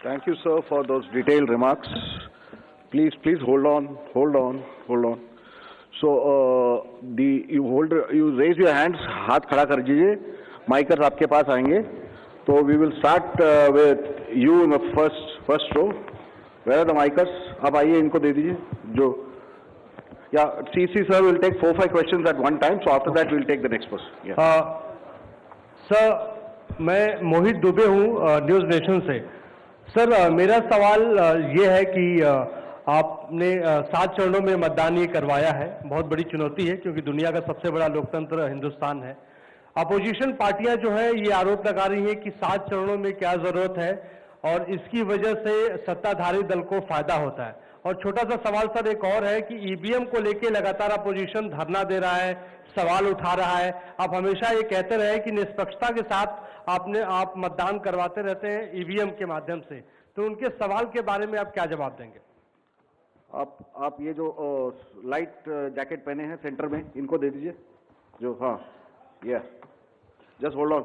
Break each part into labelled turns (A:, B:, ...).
A: Thank you, sir, for those detailed remarks. Please hold on. So, you raise your hands, हाथ खड़ा कर दीजिए. Micers आपके पास आएंगे. So we will start with you in the first row. Where are the micers? आप आइए, इनको दे दीजिए. जो, yeah, CC sir will take 4-5 questions at one time. So after that we'll take the next person. Yeah.
B: Sir, मैं मोहित दुबे हूँ news nation से. Sir, मेरा सवाल ये है कि आपने 7 चरणों में मतदान ये करवाया है. बहुत बड़ी चुनौती है क्योंकि दुनिया का सबसे बड़ा लोकतंत्र हिंदुस्तान है. अपोजिशन पार्टियां जो है ये आरोप लगा रही हैं कि 7 चरणों में क्या जरूरत है और इसकी वजह से सत्ताधारी दल को फायदा होता है. और छोटा सा सवाल सर एक और है कि ईवीएम को लेकर लगातार अपोजिशन धरना दे रहा है, सवाल उठा रहा है. आप हमेशा ये कहते रहे कि निष्पक्षता के साथ आप मतदान करवाते रहते हैं ईवीएम के माध्यम से, तो उनके सवाल के बारे में आप क्या जवाब देंगे?
A: आप ये जो लाइट जैकेट पहने हैं सेंटर में, इनको दे दीजिए. जो, हाँ, ये जस्ट होल्ड ऑन.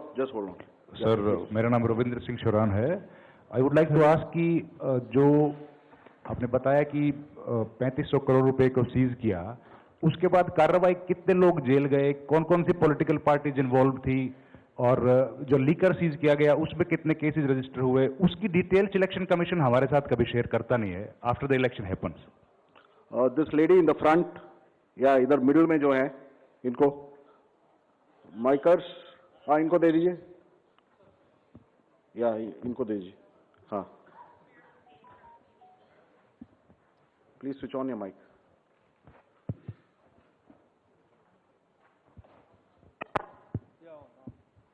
C: सर, मेरा नाम रविंद्र सिंह शोरान है. I would like to ask कि जो आपने बताया कि 3500 करोड़ रुपए को सीज किया, उसके बाद कार्रवाई कितने लोग जेल गए, कौन कौन सी पॉलिटिकल पार्टीज इन्वॉल्व थी, और जो लीकर सीज किया गया उसमें कितने केसेस रजिस्टर हुए, उसकी डिटेल्स इलेक्शन कमीशन हमारे साथ कभी शेयर करता नहीं है after the election happens.
A: This lady in the front या इधर मिडिल में जो है, इनको माइकर्स, हाँ, इनको दे दीजिए. या इनको दे दीजिए. हाँ, please switch on your mic.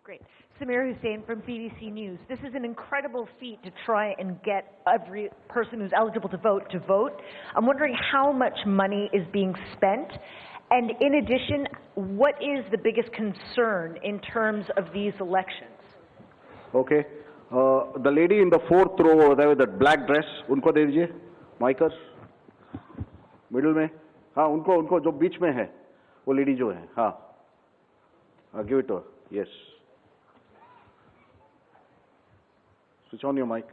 D: Great. Samir Hussain from BBC News. This is an incredible feat to try and get every person who's eligible to vote. I'm wondering how much money is being spent. And in addition, what is the biggest concern in terms of these elections?
A: Okay. The lady in the 4th row over there with that black dress, उनको दे दीजिए. Micers, middle में, हाँ, उनको जो बीच में है, वो lady जो है, हाँ, give it to her. Yes. Switch on your mic.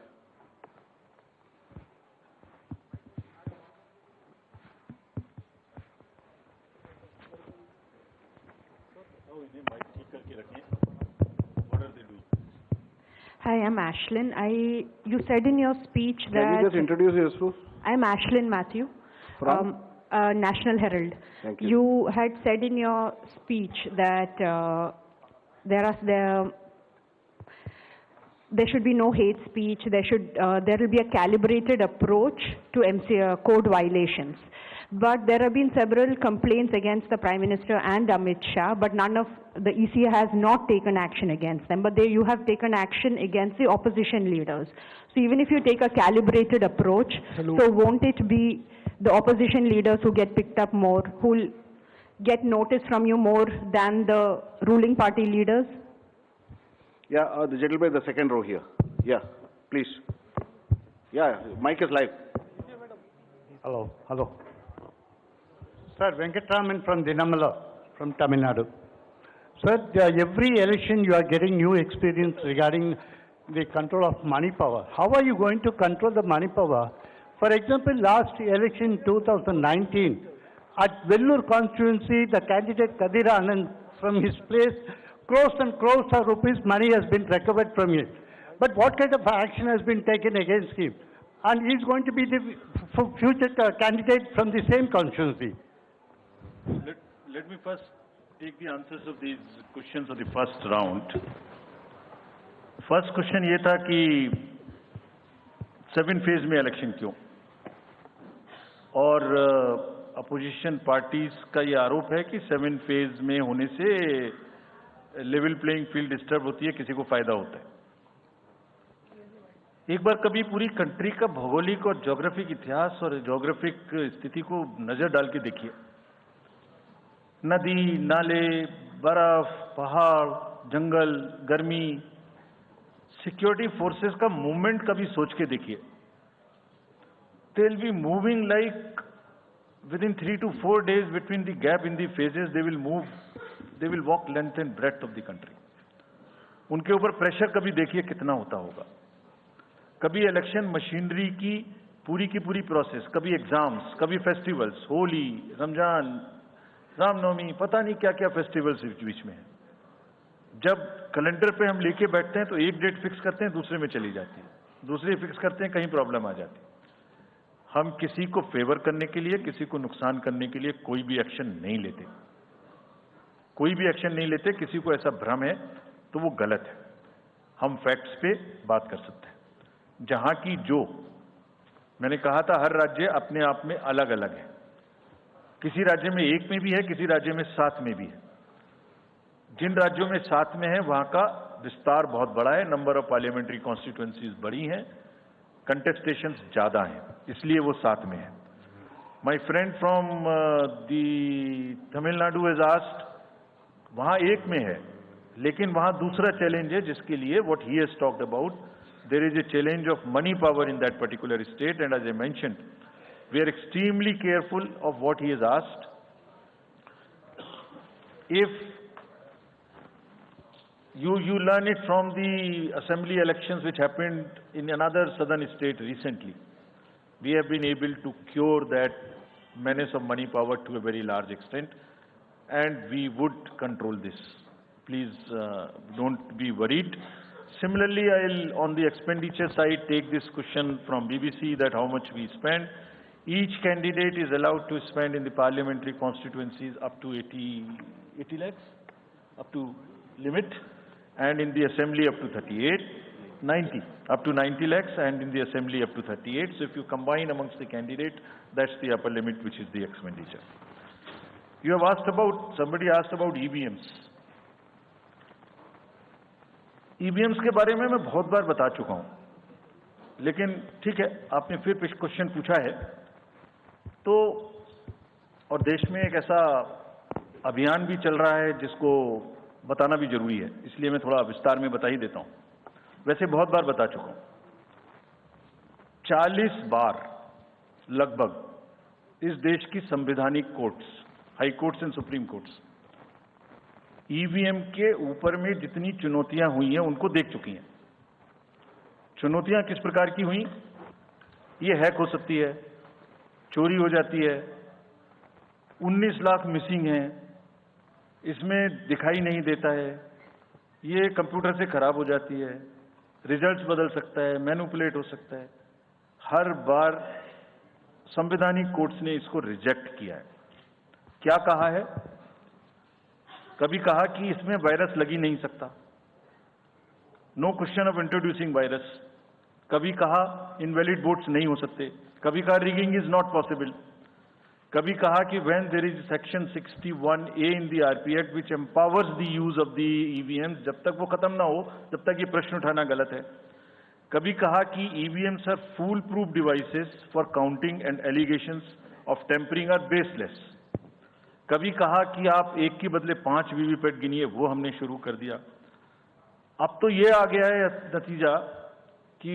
E: Hi, I'm Ashlyn. You said in your speech that...
A: Can you just introduce yourself?
E: I'm Ashlyn Matthew.
A: From?
E: National Herald.
A: Thank you.
E: You had said in your speech that there should be no hate speech. There will be a calibrated approach to code violations. But there have been several complaints against the Prime Minister and Amit Shah, but none of the EC has not taken action against them. But you have taken action against the opposition leaders. So even if you take a calibrated approach, so won't it be the opposition leaders who get picked up more, who will get notice from you more than the ruling party leaders?
A: Yeah, the gentleman in the 2nd row here. Yeah, please. Yeah, mic is live.
F: Hello. Sir, Venkatraman from Dinamala, from Tamil Nadu. Sir, every election you are getting new experience regarding the control of money power. How are you going to control the money power? For example, last election 2019, at Vellore constituency, the candidate Kadir Anand, from his place, crores and crores of rupees money has been recovered from it. But what kind of action has been taken against him? And he's going to be the future candidate from the same constituency.
G: Let me first take the answers of these questions of the first round. First question ये था कि 7 phase में election क्यों, और opposition parties का ये आरोप है कि 7 फेज में होने से लेवल प्लेइंग फील्ड डिस्टर्ब होती है, किसी को फायदा होता है. एक बार कभी पूरी कंट्री का भौगोलिक और ज्योग्राफिक इतिहास और ज्योग्राफिक स्थिति को नजर डाल के देखिए. नदी, नाले, बर्फ, पहाड़, जंगल, गर्मी, सिक्योरिटी फोर्सेस का मूवमेंट कभी सोच के देखिए. They will be moving like within 3 to 4 days between the gap in the phases, they will walk length and breadth of the country. उनके ऊपर प्रेशर कभी देखिए कितना होता होगा. कभी इलेक्शन मशीनरी की पूरी प्रोसेस, कभी एग्जाम्स, कभी फेस्टिवल्स, होली, रमजान, रामनवमी, पता नहीं क्या क्या फेस्टिवल्स बीच में है। जब कैलेंडर पे हम लेके बैठते हैं तो एक डेट फिक्स करते हैं, दूसरे में चली जाती है, दूसरी फिक्स करते हैं, कहीं प्रॉब्लम आ जाती है। हम किसी को फेवर करने के लिए, किसी को नुकसान करने के लिए कोई भी एक्शन नहीं लेते, कोई भी एक्शन नहीं लेते। किसी को ऐसा भ्रम है तो वो गलत है। हम फैक्ट्स पे बात कर सकते हैं। जहां की जो मैंने कहा था, हर राज्य अपने आप में अलग अलग है। किसी राज्य में 1 में भी है, किसी राज्य में 7 में भी है। जिन राज्यों में 7 में है वहां का विस्तार बहुत बड़ा है, नंबर ऑफ पार्लियामेंट्री कॉन्स्टिट्यूएंसीज बड़ी हैं, कंटेस्टेशंस ज्यादा हैं, इसलिए वो 7 में है। My friend from the Tamil Nadu has asked, वहां 1 में है, लेकिन वहां दूसरा चैलेंज है जिसके लिए what he has talked about, there is a challenge of money power in that particular state, and as I mentioned, we are extremely careful of what he has asked. If you learn it from the assembly elections which happened in another southern state recently, we have been able to cure that menace of money power to a very large extent, and we would control this. Please don't be worried. Similarly, I'll on the expenditure side take this question from BBC that how much we spend. Each candidate is allowed to spend in the parliamentary constituencies up to 80 lakhs, up to limit, and in the assembly up to 90 lakhs, and in the assembly up to 38. So if you combine amongst the candidates, that's the upper limit, which is the expenditure. You have asked about, somebody asked about EVMs. EVMs के बारे में मैं बहुत बार बता चुका हूं, लेकिन ठीक है, आपने फिर क्वेश्चन पूछा है तो, और देश में एक ऐसा अभियान भी चल रहा है जिसको बताना भी जरूरी है, इसलिए मैं थोड़ा विस्तार में बता ही देता हूं। वैसे बहुत बार बता चुका हूं, 40 बार लगभग इस देश की संवैधानिक courts, high courts and supreme courts EVM के ऊपर में जितनी चुनौतियां हुई हैं उनको देख चुकी हैं। चुनौतियां किस प्रकार की हुई? ये हैक हो सकती है, चोरी हो जाती है, 19 लाख मिसिंग हैं, इसमें दिखाई नहीं देता है, ये कंप्यूटर से खराब हो जाती है, रिजल्ट्स बदल सकता है, मैनिपुलेट हो सकता है। हर बार संवैधानिक कोर्ट्स ने इसको रिजेक्ट किया है। क्या कहा है? कभी कहा कि इसमें वायरस लग ही नहीं सकता, no question of introducing virus. कभी कहा इनवैलिड वोट्स नहीं हो सकते, कभी कहा रिगिंग इज नॉट पॉसिबल, कभी कहा कि when there is section 61A in the RP act which empowers the use of the EVM, जब तक वो खत्म ना हो जब तक ये प्रश्न उठाना गलत है। कभी कहा कि EVMs are foolproof devices for counting and allegations of tampering are baseless. कभी कहा कि आप 1 के बदले 5 वीवीपैट गिनिए, वो हमने शुरू कर दिया। अब तो ये आ गया है नतीजा कि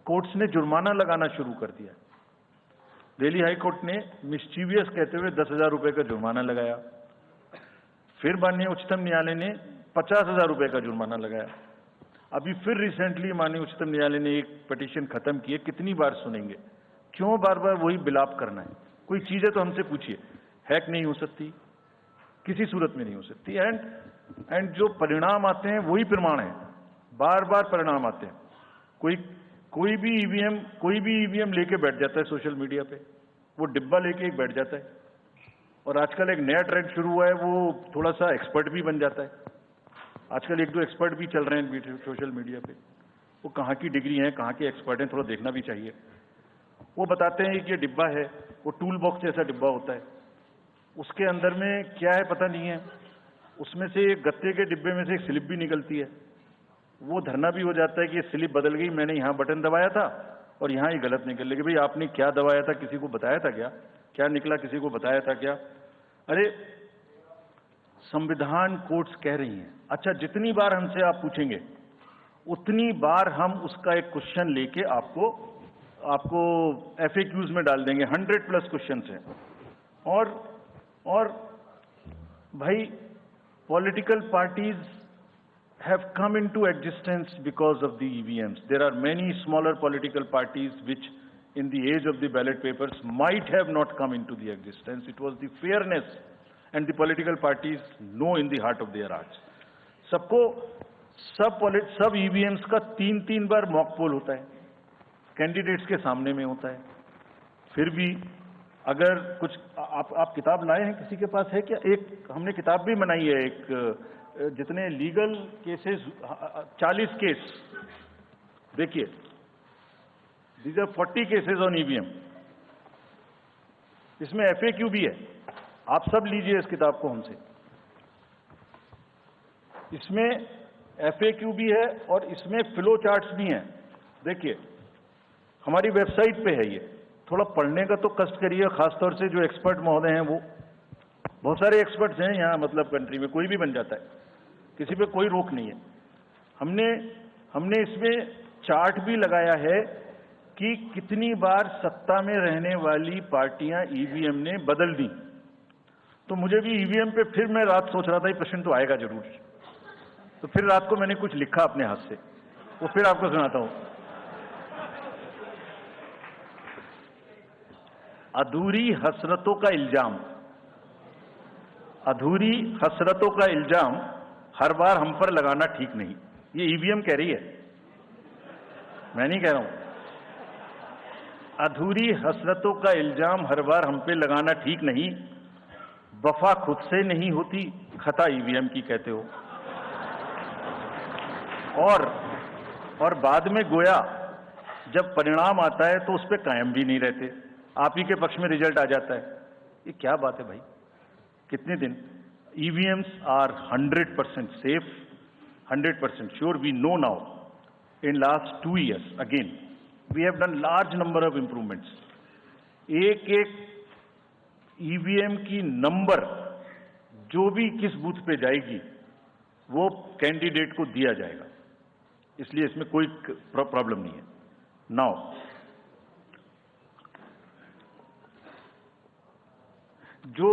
G: कोर्ट्स ने जुर्माना लगाना शुरू कर दिया। दिल्ली हाई कोर्ट ने मिस्चीवियस कहते हुए 10,000 रुपए का जुर्माना लगाया, फिर माननीय उच्चतम न्यायालय ने 50,000 रुपए का जुर्माना लगाया। अभी फिर रिसेंटली माननीय उच्चतम न्यायालय ने एक पिटीशन खत्म की है। कितनी बार सुनेंगे, क्यों बार बार वही बिलाप करना है? कोई चीज है तो हमसे पूछिए। हैक नहीं हो सकती, किसी सूरत में नहीं हो सकती, एंड जो परिणाम आते हैं वही प्रमाण है, बार बार परिणाम आते हैं। कोई भी ईवीएम लेके बैठ जाता है सोशल मीडिया पे, वो डिब्बा लेके एक बैठ जाता है, और आजकल एक नया ट्रेंड शुरू हुआ है, वो थोड़ा सा एक्सपर्ट भी बन जाता है। आजकल 1-2 एक्सपर्ट भी चल रहे हैं सोशल मीडिया पे, वो कहाँ की डिग्री है, कहाँ के एक्सपर्ट हैं, थोड़ा देखना भी चाहिए। वो बताते हैं कि ये डिब्बा है, वो टूल बॉक्स जैसा डिब्बा होता है, उसके अंदर में क्या है पता नहीं है, उसमें से एक गत्ते के डिब्बे में से एक स्लिप भी निकलती है। वो धरना भी हो जाता है कि ये स्लिप बदल गई, मैंने यहाँ बटन दबाया था और यहाँ ही गलत निकल गई। भाई आपने क्या दबाया था, किसी को बताया था क्या? क्या निकला, किसी को बताया था क्या? अरे संविधान कोर्ट्स कह रही हैं। अच्छा, जितनी बार हमसे आप पूछेंगे उतनी बार हम उसका एक क्वेश्चन लेके आपको FAQs में डाल देंगे। 100+ क्वेश्चन हैं। और भाई political parties have come into existence because of the EVMs. There are many smaller political parties which in the age of the ballot papers might have not come into the existence. It was the fairness, and the political parties know in the heart of their hearts. सबको सब EVMs का 3-3 बार mock poll होता है, candidates के सामने में होता है। फिर भी अगर कुछ आप किताब लाए हैं, किसी के पास है क्या? एक हमने किताब भी बनाई है, एक जितने लीगल केसेस 40 केस, देखिए these are 40 cases on EVM. इसमें FAQ भी है, आप सब लीजिए इस किताब को हमसे। इसमें FAQ भी है और इसमें फ्लो चार्ट्स भी हैं। देखिए हमारी वेबसाइट पे है, ये थोड़ा पढ़ने का तो कष्ट करिए, खासतौर से जो एक्सपर्ट महोदय हैं। वो बहुत सारे एक्सपर्ट्स हैं यहाँ, मतलब कंट्री में कोई भी बन जाता है, किसी पे कोई रोक नहीं है। हमने इसमें चार्ट भी लगाया है कि कितनी बार सत्ता में रहने वाली पार्टियां ईवीएम ने बदल दी। तो मुझे भी ईवीएम पे फिर मैं रात सोच रहा था ये प्रश्न तो आएगा जरूर, तो फिर रात को मैंने कुछ लिखा अपने हाथ से, वो फिर आपको सुनाता हूं। अधूरी हसरतों का इल्जाम, अधूरी हसरतों का इल्जाम हर बार हम पर लगाना ठीक नहीं। ये ईवीएम कह रही है, मैं नहीं कह रहा हूं। अधूरी हसरतों का इल्जाम हर बार हम पे लगाना ठीक नहीं। वफा खुद से नहीं होती, खता ईवीएम की कहते हो। और बाद में गोया जब परिणाम आता है तो उस पर कायम भी नहीं रहते, आप ही के पक्ष में रिजल्ट आ जाता है। ये क्या बात है भाई? कितने दिन? EVMs are 100% safe, 100% sure. We know now. In last 2 years, again, we have done large number of improvements. एक EVM की नंबर जो भी किस बूथ पे जाएगी वो कैंडिडेट को दिया जाएगा, इसलिए इसमें कोई प्रॉब्लम नहीं है। नाउ जो